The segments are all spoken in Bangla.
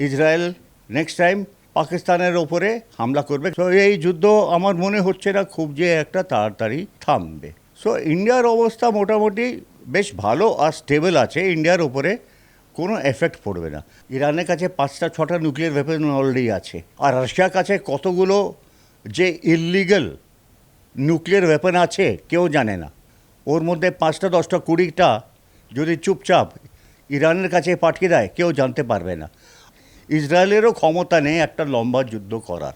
ইসরায়েল নেক্সট টাইম পাকিস্তানের ওপরে হামলা করবে। তো এই যুদ্ধ আমার মনে হচ্ছে না খুব যে একটা তাড়াতাড়ি থামবে। সো ইন্ডিয়ার অবস্থা মোটামুটি বেশ ভালো আর স্টেবল আছে। ইন্ডিয়ার ওপরে কোনো এফেক্ট পড়বে না। ইরানের কাছে 5-6টা নিউক্লিয়ার ওয়েপন অলরেডি আছে, আর রাশিয়ার কাছে কতগুলো যে ইললিগাল নিউক্লিয়ার ওয়েপন আছে কেউ জানে না। ওর মধ্যে 5টা 10টা 20টা যদি চুপচাপ ইরানের কাছে পাঠিয়ে দেয় কেউ জানতে পারবে না। ইসরায়েলেরও ক্ষমতা নেই একটা লম্বা যুদ্ধ করার,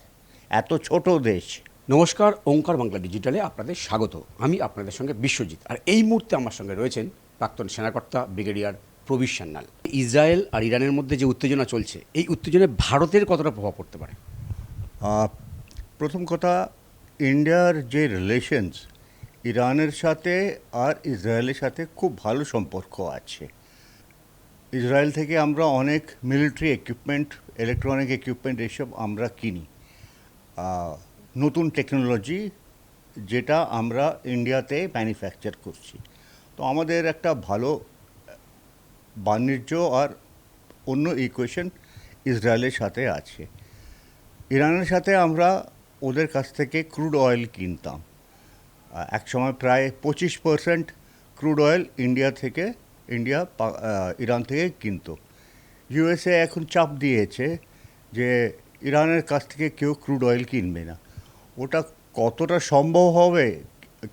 এত ছোট দেশ। নমস্কার, ওঙ্কার বাংলা ডিজিটালে আপনাদের স্বাগত। আমি আপনাদের সঙ্গে বিশ্বজিৎ, আর এই মুহূর্তে আমার সঙ্গে রয়েছেন প্রাক্তন সেনাকর্তা ব্রিগেডিয়ার প্রবীর সান্যাল। ইসরায়েল আর ইরানের মধ্যে যে উত্তেজনা চলছে, এই উত্তেজনায় ভারতের কতটা প্রভাব পড়তে পারে? প্রথম কথা, ইন্ডিয়ার যে রিলেশনস ইরানের সাথে আর ইসরায়েলের সাথে খুব ভালো সম্পর্ক আছে। ইসরায়েল থেকে আমরা অনেক মিলিটারি ইকুইপমেন্ট, ইলেকট্রনিক ইকুইপমেন্ট এসব আমরা কিনি, নতুন টেকনোলজি যেটা আমরা ইন্ডিয়াতে ম্যানুফ্যাকচার করছি। তো আমাদের একটা ভালো বাণিজ্য আর অন্য ইকুয়েশন ইসরায়েলের সাথে আছে। ইরানের সাথে আমরা ওদের কাছ থেকে ক্রুড অয়েল কিনতাম। একসময় প্রায় 25% ক্রুড অয়েল ইরান থেকে কিনতো। ইউএসএ এখন চাপ দিয়েছে যে ইরানের কাছ থেকে কেউ ক্রুড অয়েল কিনবে না। ওটা কতটা সম্ভব হবে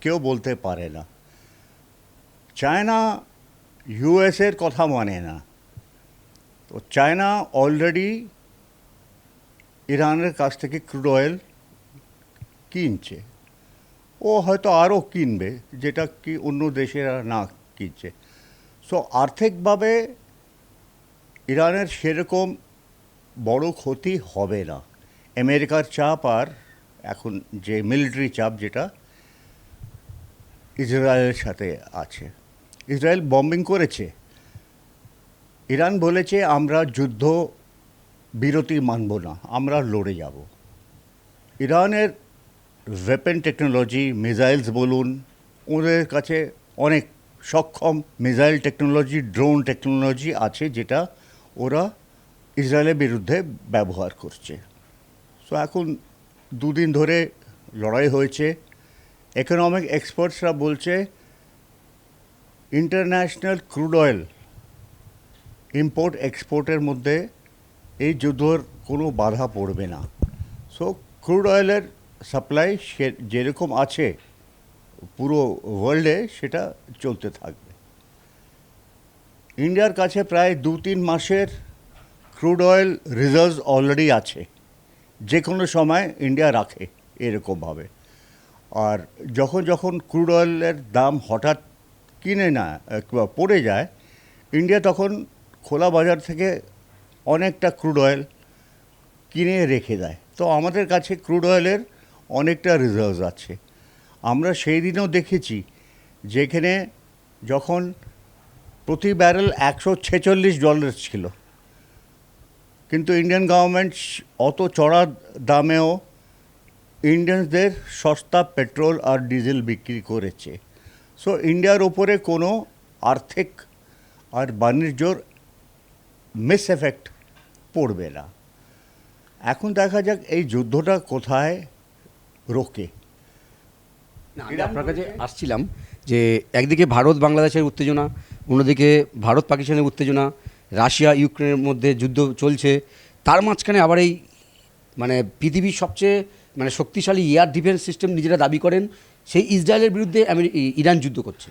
কেউ বলতে পারে না। চায়না ইউএসএর কথা মানে না। তো চায়না অলরেডি ইরানের কাছ থেকে ক্রুড অয়েল কিনছে। ও হয়তো আরও কিনবে, যেটা কি অন্য দেশেরা না কিনছে। সো আর্থিকভাবে ইরানের সেরকম বড় ক্ষতি হবে না। আমেরিকার চাপ আর এখন যে মিলিটারি চাপ যেটা ইসরায়েলের সাথে আছে। ইসরায়েল বম্বিং করেছে, ইরান বলেছে আমরা যুদ্ধ বিরতি মানব না, আমরা লড়ে যাব। ইরানের ওয়েপন টেকনোলজি, মিসাইলস বলুন, ওদের কাছে অনেক সক্ষম মিসাইল টেকনোলজি, ড্রোন টেকনোলজি আছে যেটা ওরা ইসরায়েলের বিরুদ্ধে ব্যবহার করছে। সো এখন দুদিন ধরে লড়াই হয়েছে। ইকোনমিক এক্সপার্টসরা বলছে ইন্টারন্যাশনাল ক্রুড অয়েল ইম্পোর্ট এক্সপোর্টের মধ্যে এই যুদ্ধর কোনো বাধা পড়বে না। সো ক্রুড অয়েলের সাপ্লাই যেরকম আছে পুরো ওয়ার্ল্ডে সেটা চলতে থাকবে। ইন্ডিয়ার কাছে প্রায় 2-3 মাসের ক্রুড অয়েল রিজার্ভস অলরেডি আছে, যে কোনো সময় ইন্ডিয়া রাখে এরকমভাবে। আর যখন যখন ক্রুড অয়েলের দাম হঠাৎ কিনে না পড়ে যায়, ইন্ডিয়া তখন খোলা বাজার থেকে অনেকটা ক্রুড অয়েল কিনে রেখে দেয়। তো আমাদের কাছে ক্রুড অয়েলের অনেকটা রিজার্ভস আছে। আমরা সেই দিনও দেখেছি যেখানে যখন প্রতি ব্যারেল $146 ছিল, কিন্তু ইন্ডিয়ান গভর্নমেন্ট অত চড়া দামেও ইন্ডিয়ানসদের সস্তা পেট্রোল আর ডিজেল বিক্রি করেছে। সো ইন্ডিয়ার ওপরে কোনো আর্থিক আর বাণিজ্যর মিস এফেক্ট পড়বে না। এখন দেখা যাক এই যুদ্ধটা কোথায় রোকে। আমি আপনার কাছে আসছিলাম যে একদিকে ভারত বাংলাদেশের উত্তেজনা, অন্যদিকে ভারত পাকিস্তানের উত্তেজনা, রাশিয়া ইউক্রেনের মধ্যে যুদ্ধ চলছে, তার মাঝখানে আবার এই পৃথিবীর সবচেয়ে শক্তিশালী এয়ার ডিফেন্স সিস্টেম নিজেরা দাবি করেন সেই ইসরায়েলের বিরুদ্ধে ইরান যুদ্ধ করছে।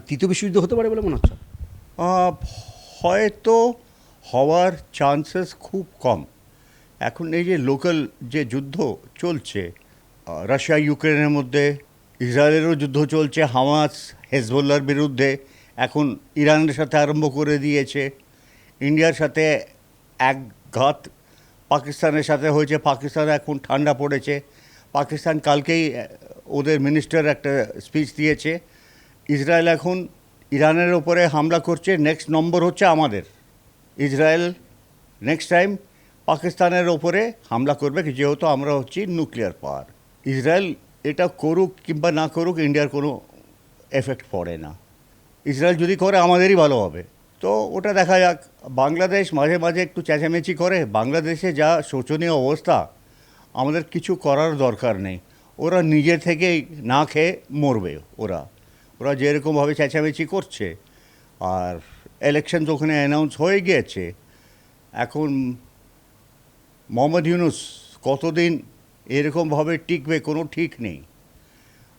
তৃতীয় বিশ্বযুদ্ধ হতে পারে বলে মনে হচ্ছে? হয়তো হওয়ার চান্সেস খুব কম। এখন এই যে লোকাল যে যুদ্ধ চলছে রাশিয়া ইউক্রেনের মধ্যে, ইসরায়েলেরও যুদ্ধ চলছে, হামাস হেজবোল্লার বিরুদ্ধে, এখন ইরানের সাথে আরম্ভ করে দিয়েছে। ইন্ডিয়ার সাথে একঘাত পাকিস্তানের সাথে হয়েছে, পাকিস্তান এখন ঠান্ডা পড়েছে। পাকিস্তান কালকেই ওদের মিনিস্টার একটা স্পিচ দিয়েছে, ইসরায়েল এখন ইরানের ওপরে হামলা করছে, নেক্সট নম্বর হচ্ছে আমাদের। ইসরায়েল নেক্সট টাইম পাকিস্তানের ওপরে হামলা করবে, যেহেতু আমরা হচ্ছি নিউক্লিয়ার পাওয়ার। ইসরায়েল এটা করুক কিংবা না করুক ইন্ডিয়ার কোনো এফেক্ট পড়ে না। ইসরায়েল যদি করে আমাদেরই ভালো হবে, তো ওটা দেখা যাক। বাংলাদেশ মাঝে মাঝে একটু চেঁচামেচি করে, বাংলাদেশে যা শোচনীয় অবস্থা, আমাদের কিছু করার দরকার নেই। ওরা নিজে থেকেই না খেয়ে মরবে। ওরা ওরা যেরকমভাবে চেঁচামেচি করছে, আর ইলেকশন তো ওখানে অ্যানাউন্স হয়ে গিয়েছে। এখন মোহাম্মদ ইউনুস কতদিন এরকমভাবে টিকবে কোনো ঠিক নেই।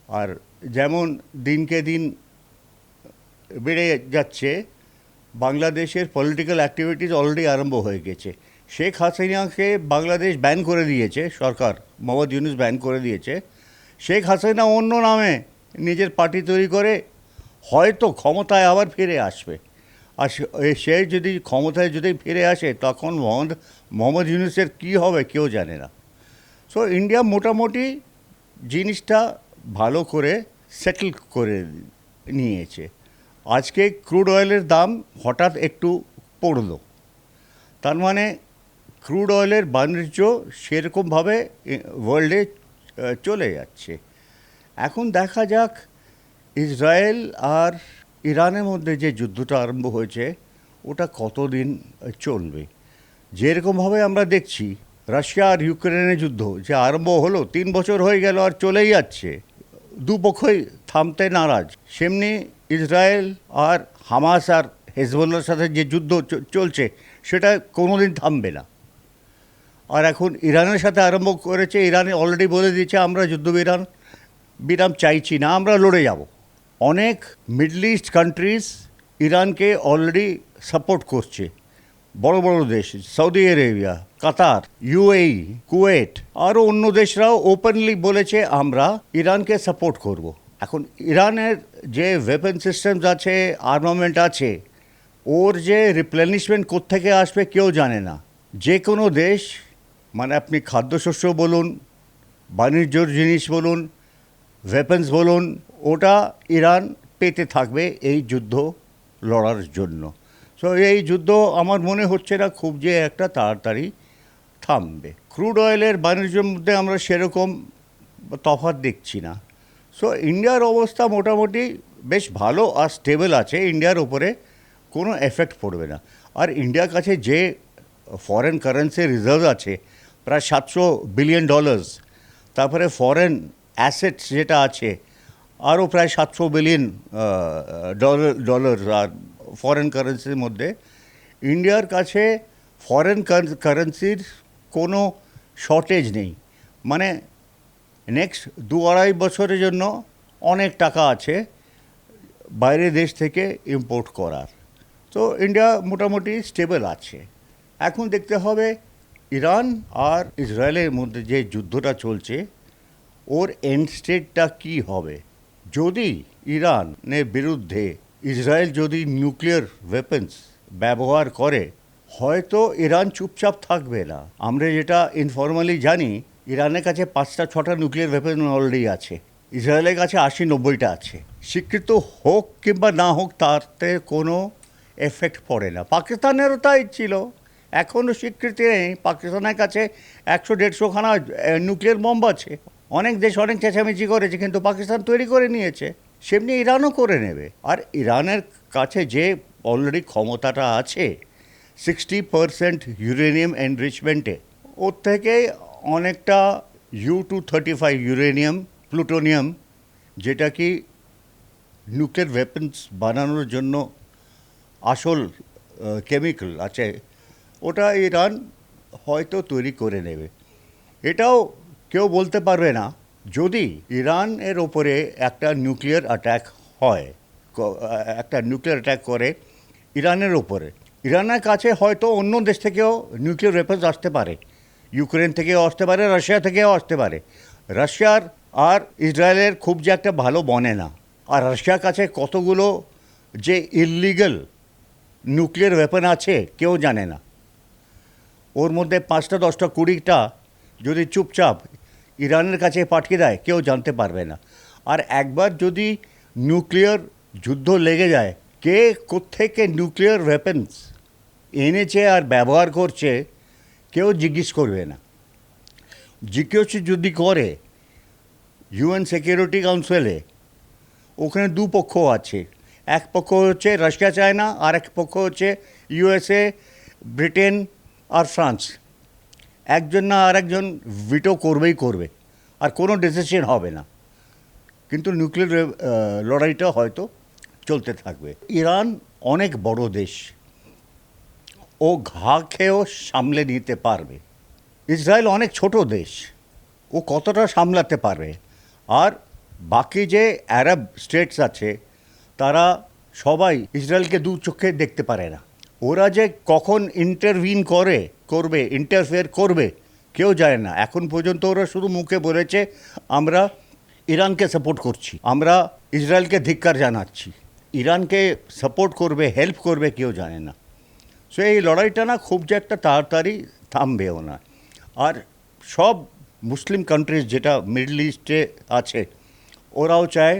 আর যেমন দিনকে দিন বেড়ে যাচ্ছে, বাংলাদেশের পলিটিক্যাল অ্যাক্টিভিটিস অলরেডি আরম্ভ হয়ে গেছে। শেখ হাসিনাকে বাংলাদেশ ব্যান করে দিয়েছে, সরকার মোহাম্মদ ইউনুস ব্যান করে দিয়েছে। শেখ হাসিনা অন্য নামে নিজের পার্টি তৈরি করে হয়তো ক্ষমতায় আবার ফিরে আসবে। আর সে যদি ক্ষমতায় যদি ফিরে আসে, তখন মোহাম্মদ ইউনুসের কী হবে কেউ জানে না। সো ইন্ডিয়া মোটামুটি জিনিসটা ভালো করে সেটেল করে নিয়েছে। আজকে ক্রুড অয়েলের দাম হঠাৎ একটু পড়লো, তার মানে ক্রুড অয়েলের বাণিজ্য সেরকমভাবে ওয়ার্ল্ডে চলে যাচ্ছে। এখন দেখা যাক ইসরায়েল আর ইরানের মধ্যে যে যুদ্ধটা আরম্ভ হয়েছে ওটা কতদিন চলবে। যেরকমভাবে আমরা দেখছি রাশিয়া আর ইউক্রেনের যুদ্ধ যে আরম্ভ হলো, 3 বছর হয়ে গেল আর চলেই যাচ্ছে, দুপক্ষই থামতে নারাজ। সেমনি ইসরায়েল আর হামাস আর হেজবুল্লাহর সাথে যে যুদ্ধ চলছে সেটা কোনো দিন থামবে না। আর এখন ইরানের সাথে আরম্ভ করেছে, ইরানে অলরেডি বলে দিয়েছে আমরা বিরাম চাইছি না, আমরা লড়ে যাব। অনেক মিডল ইস্ট কান্ট্রিজ ইরানকে অলরেডি সাপোর্ট করছে, বড় বড় দেশ, সৌদি আরেবিয়া, কাতার, ইউএই, কুয়েট, আরও অন্য দেশরাও ওপেনলি বলেছে আমরা ইরানকে সাপোর্ট করব। এখন ইরানের যে ওয়েপন সিস্টেমস আছে, আর্মামেন্ট আছে, ওর যে রিপ্লেনিশমেন্ট কোত্থেকে আসবে কেউ জানে না। যে কোনো দেশ, মানে আপনি খাদ্যশস্য বলুন, বাণিজ্যর জিনিস বলুন, ওয়েপন্স বলুন, ওটা ইরান পেতে থাকবে এই যুদ্ধ লড়ার জন্য। সো এই যুদ্ধ আমার মনে হচ্ছে না খুব যে একটা তাড়াতাড়ি থামবে। ক্রুড অয়েলের বাণিজ্যের মধ্যে আমরা সেরকম তফাৎ দেখছি না। সো ইন্ডিয়ার অবস্থা মোটামুটি বেশ ভালো আর স্টেবল আছে, ইন্ডিয়ার উপরে কোনো এফেক্ট পড়বে না। আর ইন্ডিয়ার কাছে যে ফরেন কারেন্সি রিজার্ভ আছে প্রায় $700 বিলিয়ন, তারপরে ফরেন অ্যাসেটস যেটা আছে আরও প্রায় $700 বিলিয়ন ডলার। আর ফরেন কারেন্সির মধ্যে ইন্ডিয়ার কাছে ফরেন কারেন্সির কোনো শর্টেজ নেই। মানে নেক্সট 2-2.5 বছরের জন্য অনেক টাকা আছে বাইরের দেশ থেকে ইম্পোর্ট করার। তো ইন্ডিয়া মোটামুটি স্টেবল আছে। এখন দেখতে হবে ইরান আর ইসরায়েলের মধ্যে যে যুদ্ধটা চলছে ওর এন্ড স্টেটটা কী হবে। যদি ইরানের বিরুদ্ধে ইসরায়েল যদি নিউক্লিয়ার ওয়েপন্স ব্যবহার করে, হয়তো ইরান চুপচাপ থাকবে না। আমরা যেটা ইনফর্মালি জানি, ইরানের কাছে 5-6টা নিউক্লিয়ার ওয়েপন অলরেডি আছে, ইসরায়েলের কাছে 80-90টা আছে। স্বীকৃত হোক কিংবা না হোক তাতে কোনো এফেক্ট পড়ে না। পাকিস্তানেরও তাই ছিল, এখনও স্বীকৃতি নেই। পাকিস্তানের কাছে 100-150খানা নিউক্লিয়ার বম্ব আছে। অনেক দেশ অনেক চেঁচামেচি করেছে, কিন্তু পাকিস্তান তৈরি করে নিয়েছে। সেমনি ইরানও করে নেবে। আর ইরানের কাছে যে অলরেডি ক্ষমতাটা আছে 60% ইউরেনিয়াম এনরিচমেন্টে, ওর থেকে অনেকটা U-235 ইউরেনিয়াম, প্লুটোনিয়াম, যেটা কি নিউক্লিয়ার ওয়েপন্স বানানোর জন্য আসল কেমিক্যাল আছে, ওটা ইরান হয়তো তৈরি করে নেবে। এটাও কেউ বলতে পারবে না যদি ইরানের ওপরে একটা নিউক্লিয়ার অ্যাটাক হয়, একটা নিউক্লিয়ার অ্যাটাক করে ইরানের ওপরে। ইরানের কাছে হয়তো অন্য দেশ থেকেও নিউক্লিয়ার ওয়েপন্স আসতে পারে, ইউক্রেন থেকেও আসতে পারে, রাশিয়া থেকেও আসতে পারে। রাশিয়ার আর ইসরায়েলের খুব যে একটা ভালো বনে না। আর রাশিয়ার কাছে কতগুলো যে ইললিগাল নিউক্লিয়ার ওয়েপন আছে কেউ জানে না। ওর মধ্যে 5টা 10টা 20টা যদি চুপচাপ ইরানের কাছে পাঠিয়ে দেয় কেউ জানতে পারবে না। আর একবার যদি নিউক্লিয়ার যুদ্ধ লেগে যায়, কে কোত্থেকে নিউক্লিয়ার ওয়েপন্স এনেছে আর ব্যবহার করছে কেউ জিজ্ঞেস করবে না। জিজ্ঞেস যদি করে UN সিকিউরিটি কাউন্সিলে, ওখানে দুপক্ষ আছে, এক পক্ষ হচ্ছে রাশিয়া চায়না, আর এক পক্ষ হচ্ছে ইউএসএ, ব্রিটেন আর ফ্রান্স। একজন না আর একজন ভিটো করবেই করবে, আর কোনো ডিসিশন হবে না। কিন্তু নিউক্লিয়ার লড়াইটা হয়তো চলতে থাকবে। ইরান অনেক বড় দেশ, ও ঘা খেয়েও সামলে নিতে পারবে। ইসরায়েল অনেক ছোট দেশ, ও কতটা সামলাতে পারবে। আর বাকি যে আরব স্টেটস আছে তারা সবাই ইসরায়েলকে দু চোখে দেখতে পারে না। ওরা যে কখন ইন্টারফেয়ার করবে কেউ জানে না। এখন পর্যন্ত ওরা শুধু মুখে বলেছে আমরা ইরানকে সাপোর্ট করছি, আমরা ইসরায়েলকে ধিক্কার জানাচ্ছি। ইরানকে সাপোর্ট করবে, হেল্প করবে কেউ জানে না। সো এই লড়াইটা না খুব যে একটা তাড়াতাড়ি থামবেও না। আর সব মুসলিম কান্ট্রিজ যেটা মিডল ইস্টে আছে ওরাও চায়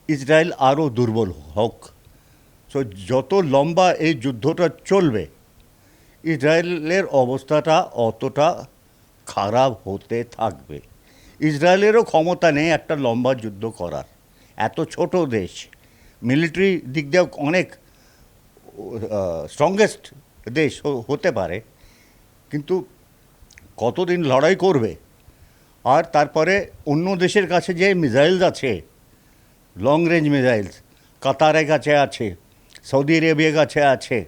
ইসরায়েল আরও দুর্বল হোক। সো যত লম্বা এই যুদ্ধটা চলবে ইসরায়েলের অবস্থাটা অতটা খারাপ হতে থাকবে। ইসরায়েলেরও ক্ষমতা নেই একটা লম্বা যুদ্ধ করার, এত ছোট দেশ, মিলিটারি দিক দিয়ে অনেক স্ট্রংগেস্ট দেশ হতে পারে, কিন্তু কতদিন লড়াই করবে। আর তারপরে অন্য দেশের কাছে যে মিসাইলস আছে, লং রেঞ্জ মিসাইলস, কাতারের কাছে আছে, সৌদি আরবিয়ার কাছে আছে,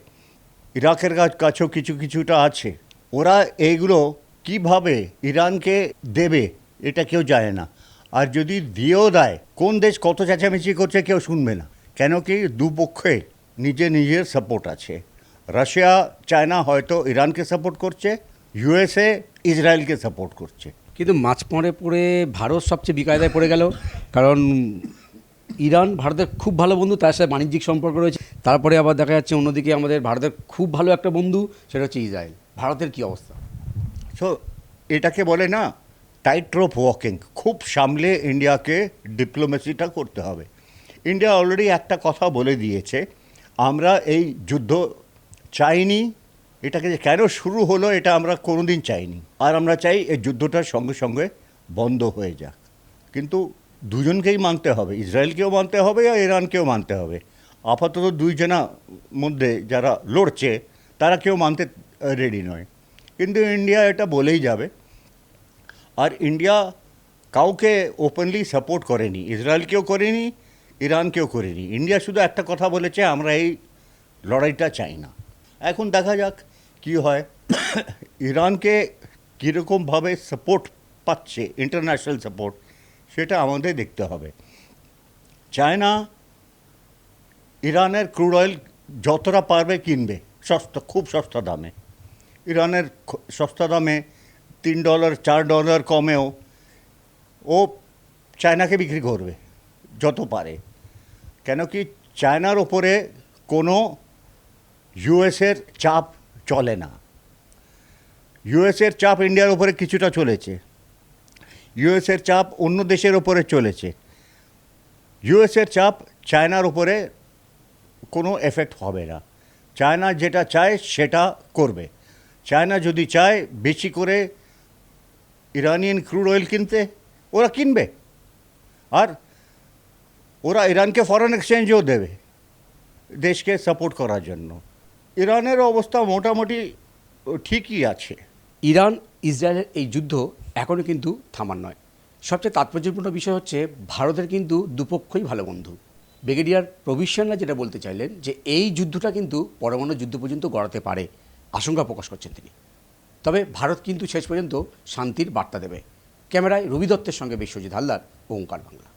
ইরাকের কাছেও কিছুটা আছে। ওরা এইগুলো কিভাবে ইরানকে দেবে এটা কেউ জানে না। আর যদি দিয়েও দেয়, কোন দেশ কত চেঁচামেচি করছে কেউ শুনবে না, কেন কি দুপক্ষে নিজের সাপোর্ট আছে। রাশিয়া চায়না হয়তো ইরানকে সাপোর্ট করছে, ইউএসএ ইসরায়েলকে সাপোর্ট করছে। কিন্তু মাঝ পড়ে ভারত সবচেয়ে বিকায়দায় পড়ে গেল, কারণ ইরান ভারতের খুব ভালো বন্ধু, তার সাথে বাণিজ্যিক সম্পর্ক রয়েছে। তারপরে আবার দেখা যাচ্ছে অন্যদিকে আমাদের ভারতের খুব ভালো একটা বন্ধু, সেটা হচ্ছে ইসরায়েল। ভারতের কি অবস্থা? সো এটাকে বলে না টাইট রোপ ওয়াকিং। খুব সামলে ইন্ডিয়াকে ডিপ্লোমেসিটা করতে হবে। ইন্ডিয়া অলরেডি একটা কথা বলে দিয়েছে, আমরা এই যুদ্ধ চাইনি, এটাকে যে কেন শুরু হলো এটা আমরা কোনোদিন চাইনি, আর আমরা চাই এই যুদ্ধটার সঙ্গে সঙ্গে বন্ধ হয়ে যাক। কিন্তু দুজনকেই মানতে হবে, ইসরায়েলকেও মানতে হবে আর ইরানকেও মানতে হবে। আপাতত দুইজনা মধ্যে যারা লড়ছে তারা কেউ মানতে রেডি নয়, কিন্তু ইন্ডিয়া এটা বলেই যাবে। আর ইন্ডিয়া কাউকে ওপেনলি সাপোর্ট করেনি, ইসরায়েলকেও করেনি, ইরানকেও করেনি। ইন্ডিয়া শুধু একটা কথা বলেছে, আমরা এই লড়াইটা চাই না। এখন দেখা যাক কি হয়। ইরানকে কীরকমভাবে সাপোর্ট পাচ্ছে, ইন্টারন্যাশনাল সাপোর্ট, সেটা আমাদের দেখতে হবে। চায়না ইরানের ক্রুড অয়েল যতটা পারবে কিনবে, খুব সস্তা দামে। ইরানের সস্তা দামে $3 $4 কমেও ও চায়নাকে বিক্রি করবে যত পারে। কেন কি চায়নার ওপরে কোনো ইউএসের চাপ চলে না। ইউএসের চাপ ইন্ডিয়ার ওপরে কিছুটা চলেছে, ইউএসের চাপ অন্য দেশের ওপরে চলেছে। ইউএসের চাপ চায়নার ওপরে কোনো এফেক্ট হবে না। চায়না যেটা চায় সেটা করবে। চায়না যদি চায় বেশি করে ইরানিয়ান ক্রুড অয়েল কিনতে, ওরা কিনবে। আর ওরা ইরানকে ফরেন এক্সচেঞ্জও দেবে দেশকে সাপোর্ট করার জন্য। ইরানের অবস্থা মোটামুটি ঠিকই আছে। ইরান ইসরায়েলের এই যুদ্ধ এখনও কিন্তু থামার নয়। সবচেয়ে তাৎপর্যপূর্ণ বিষয় হচ্ছে ভারতের কিন্তু দুপক্ষই ভালো বন্ধু। ব্রিগেডিয়ার প্রবীর সেনরা যেটা বলতে চাইলেন যে এই যুদ্ধটা কিন্তু পরমাণু যুদ্ধ পর্যন্ত গড়াতে পারে, আশঙ্কা প্রকাশ করছেন তিনি। তবে ভারত কিন্তু শেষ পর্যন্ত শান্তির বার্তা দেবে। ক্যামেরায় রবি দত্তের সঙ্গে বিশ্বজিৎ হালদার, ওঙ্কার বাংলা।